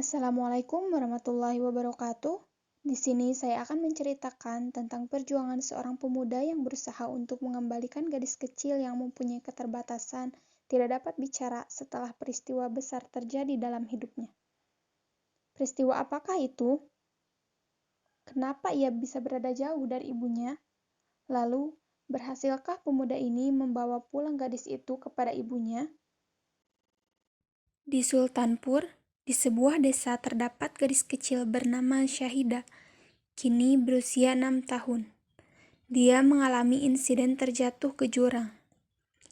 Assalamualaikum warahmatullahi wabarakatuh. Di sini saya akan menceritakan tentang perjuangan seorang pemuda yang berusaha untuk mengembalikan gadis kecil yang mempunyai keterbatasan tidak dapat bicara setelah peristiwa besar terjadi dalam hidupnya. Peristiwa apakah itu? Kenapa ia bisa berada jauh dari ibunya? Lalu, berhasilkah pemuda ini membawa pulang gadis itu kepada ibunya? Di Sultanpur, di sebuah desa terdapat gadis kecil bernama Syahida, kini berusia 6 tahun. Dia mengalami insiden terjatuh ke jurang.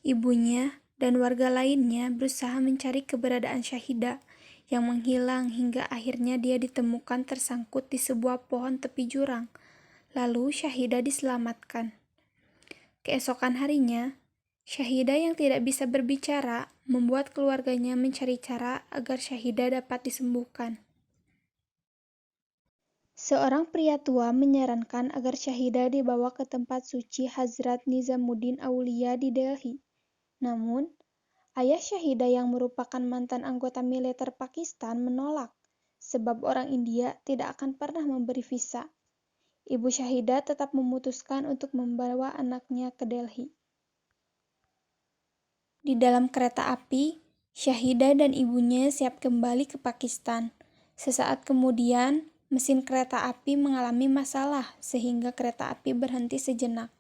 Ibunya dan warga lainnya berusaha mencari keberadaan Syahida yang menghilang hingga akhirnya dia ditemukan tersangkut di sebuah pohon tepi jurang. Lalu Syahida diselamatkan. Keesokan harinya, Syahida yang tidak bisa berbicara membuat keluarganya mencari cara agar Syahida dapat disembuhkan. Seorang pria tua menyarankan agar Syahida dibawa ke tempat suci Hazrat Nizamuddin Aulia di Delhi. Namun, ayah Syahida yang merupakan mantan anggota militer Pakistan menolak, sebab orang India tidak akan pernah memberi visa. Ibu Syahida tetap memutuskan untuk membawa anaknya ke Delhi. Di dalam kereta api, Syahida dan ibunya siap kembali ke Pakistan. Sesaat kemudian, mesin kereta api mengalami masalah sehingga kereta api berhenti sejenak.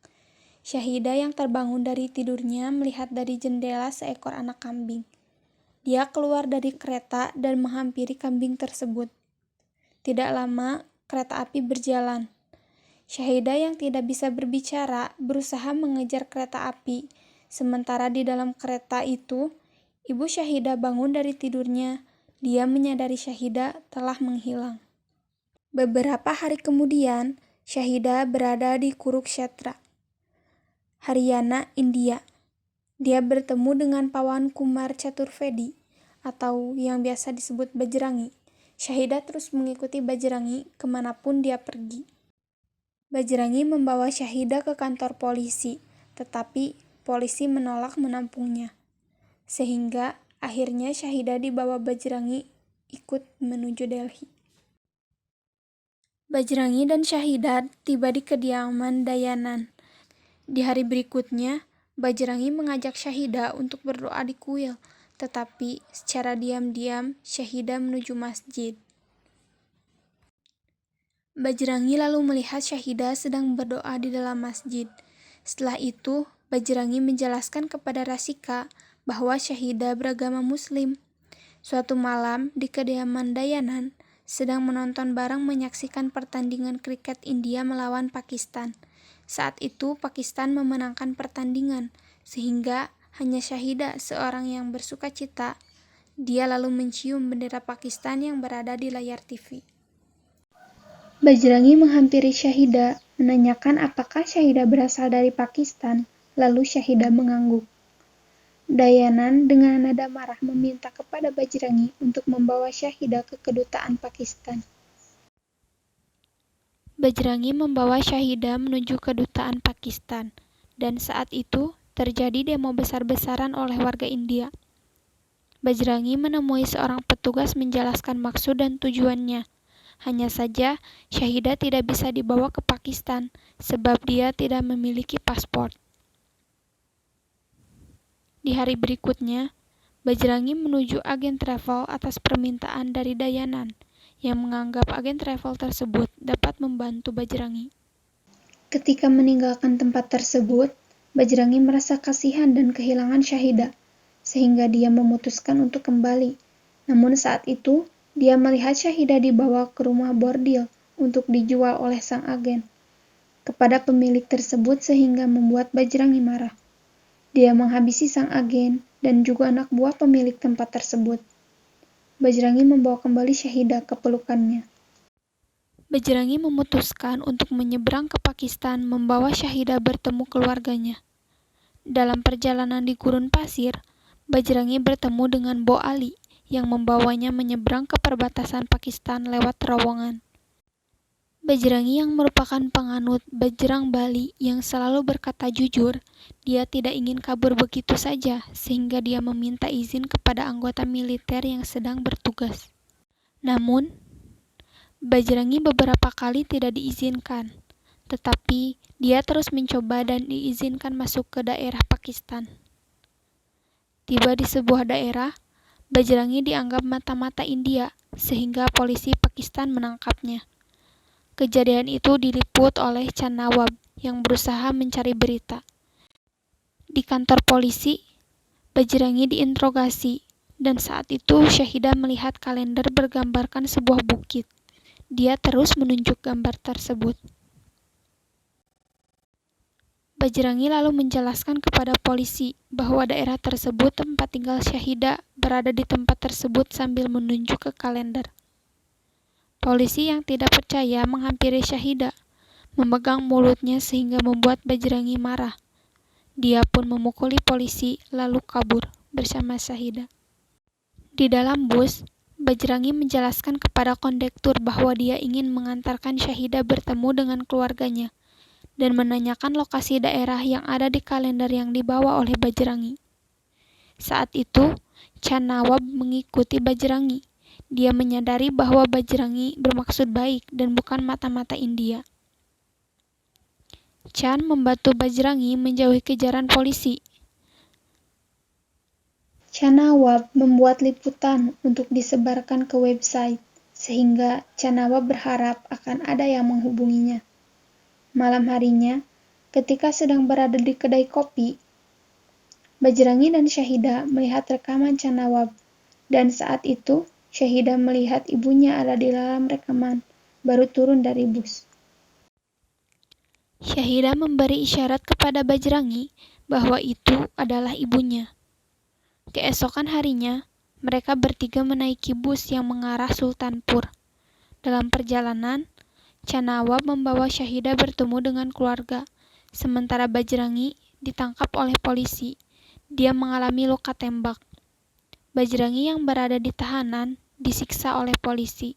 Syahida yang terbangun dari tidurnya melihat dari jendela seekor anak kambing. Dia keluar dari kereta dan menghampiri kambing tersebut. Tidak lama, kereta api berjalan. Syahida yang tidak bisa berbicara berusaha mengejar kereta api. Sementara di dalam kereta itu, ibu Syahida bangun dari tidurnya. Dia menyadari Syahida telah menghilang. Beberapa hari kemudian, Syahida berada di Kurukshetra, Haryana, India. Dia bertemu dengan Pawan Kumar Chaturvedi, atau yang biasa disebut Bajrangi. Syahida terus mengikuti Bajrangi kemanapun dia pergi. Bajrangi membawa Syahida ke kantor polisi, tetapi polisi menolak menampungnya. Sehingga akhirnya Syahida dibawa Bajrangi ikut menuju Delhi. Bajrangi dan Syahida tiba di kediaman Dayanan. Di hari berikutnya, Bajrangi mengajak Syahida untuk berdoa di kuil, tetapi secara diam-diam Syahida menuju masjid. Bajrangi lalu melihat Syahida sedang berdoa di dalam masjid. Setelah itu, Bajrangi menjelaskan kepada Rasika bahwa Syahida beragama Muslim. Suatu malam di kediaman Dayanan sedang menonton bareng menyaksikan pertandingan kriket India melawan Pakistan. Saat itu Pakistan memenangkan pertandingan, sehingga hanya Syahida seorang yang bersukacita. Dia lalu mencium bendera Pakistan yang berada di layar TV. Bajrangi menghampiri Syahida, menanyakan apakah Syahida berasal dari Pakistan, lalu Syahida mengangguk. Dayanan dengan nada marah meminta kepada Bajrangi untuk membawa Syahida ke kedutaan Pakistan. Bajrangi membawa Syahida menuju kedutaan Pakistan, dan saat itu terjadi demo besar-besaran oleh warga India. Bajrangi menemui seorang petugas menjelaskan maksud dan tujuannya. Hanya saja, Syahida tidak bisa dibawa ke Pakistan sebab dia tidak memiliki paspor. Di hari berikutnya, Bajrangi menuju agen travel atas permintaan dari Dayanan, yang menganggap agen travel tersebut dapat membantu Bajrangi. Ketika meninggalkan tempat tersebut, Bajrangi merasa kasihan dan kehilangan Syahida, sehingga dia memutuskan untuk kembali. Namun saat itu, dia melihat Syahida dibawa ke rumah bordil untuk dijual oleh sang agen kepada pemilik tersebut sehingga membuat Bajrangi marah. Dia menghabisi sang agen dan juga anak buah pemilik tempat tersebut. Bajrangi membawa kembali Syahida ke pelukannya. Bajrangi memutuskan untuk menyeberang ke Pakistan membawa Syahida bertemu keluarganya. Dalam perjalanan di gurun pasir, Bajrangi bertemu dengan Bo Ali yang membawanya menyeberang ke perbatasan Pakistan lewat terowongan. Bajrangi yang merupakan penganut Bajrang Bali yang selalu berkata jujur, dia tidak ingin kabur begitu saja sehingga dia meminta izin kepada anggota militer yang sedang bertugas. Namun, Bajrangi beberapa kali tidak diizinkan, tetapi dia terus mencoba dan diizinkan masuk ke daerah Pakistan. Tiba di sebuah daerah, Bajrangi dianggap mata-mata India, sehingga polisi Pakistan menangkapnya. Kejadian itu diliput oleh Chan Nawab yang berusaha mencari berita. Di kantor polisi, Bajrangi diinterogasi, dan saat itu Syahidah melihat kalender bergambarkan sebuah bukit. Dia terus menunjuk gambar tersebut. Bajrangi lalu menjelaskan kepada polisi bahwa daerah tersebut tempat tinggal Syahidah berada di tempat tersebut sambil menunjuk ke kalender. Polisi yang tidak percaya menghampiri Syahidah, memegang mulutnya sehingga membuat Bajrangi marah. Dia pun memukuli polisi lalu kabur bersama Syahidah. Di dalam bus, Bajrangi menjelaskan kepada kondektur bahwa dia ingin mengantarkan Syahidah bertemu dengan keluarganya dan menanyakan lokasi daerah yang ada di kalender yang dibawa oleh Bajrangi. Saat itu, Chan Nawab mengikuti Bajrangi. Dia menyadari bahwa Bajrangi bermaksud baik dan bukan mata-mata India. Chan membantu Bajrangi menjauhi kejaran polisi. Chan Nawab membuat liputan untuk disebarkan ke website, sehingga Chan Nawab berharap akan ada yang menghubunginya. Malam harinya, ketika sedang berada di kedai kopi, Bajrangi dan Syahidah melihat rekaman Chan Nawab, dan saat itu Syahidah melihat ibunya ada di dalam rekaman, baru turun dari bus. Syahidah memberi isyarat kepada Bajrangi bahwa itu adalah ibunya. Keesokan harinya, mereka bertiga menaiki bus yang mengarah Sultanpur. Dalam perjalanan, Chan Nawab membawa Syahidah bertemu dengan keluarga, sementara Bajrangi ditangkap oleh polisi. Dia mengalami luka tembak. Bajrangi yang berada di tahanan disiksa oleh polisi.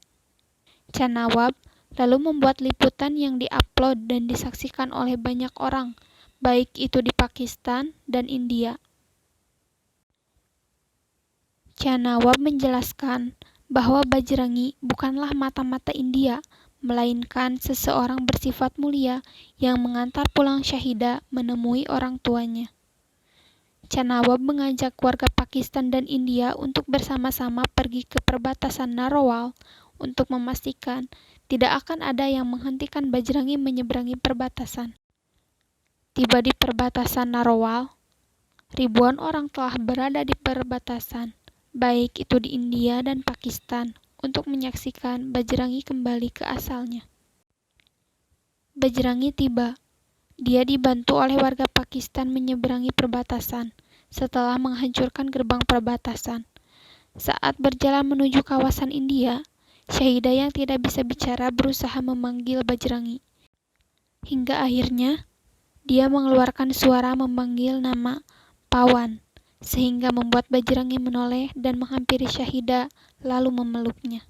Chan Nawab lalu membuat liputan yang diupload dan disaksikan oleh banyak orang, baik itu di Pakistan dan India. Chan Nawab menjelaskan bahwa Bajrangi bukanlah mata-mata India, melainkan seseorang bersifat mulia yang mengantar pulang Syahidah menemui orang tuanya. Chan Nawab mengajak warga Pakistan dan India untuk bersama-sama pergi ke perbatasan Narowal untuk memastikan tidak akan ada yang menghentikan Bajrangi menyeberangi perbatasan. Tiba di perbatasan Narowal, ribuan orang telah berada di perbatasan, baik itu di India dan Pakistan, untuk menyaksikan Bajrangi kembali ke asalnya. Bajrangi tiba. Dia dibantu oleh warga Pakistan menyeberangi perbatasan setelah menghancurkan gerbang perbatasan. Saat berjalan menuju kawasan India, Syahidah yang tidak bisa bicara berusaha memanggil Bajrangi. Hingga akhirnya, dia mengeluarkan suara memanggil nama Pawan, sehingga membuat Bajrangi menoleh dan menghampiri Syahidah lalu memeluknya.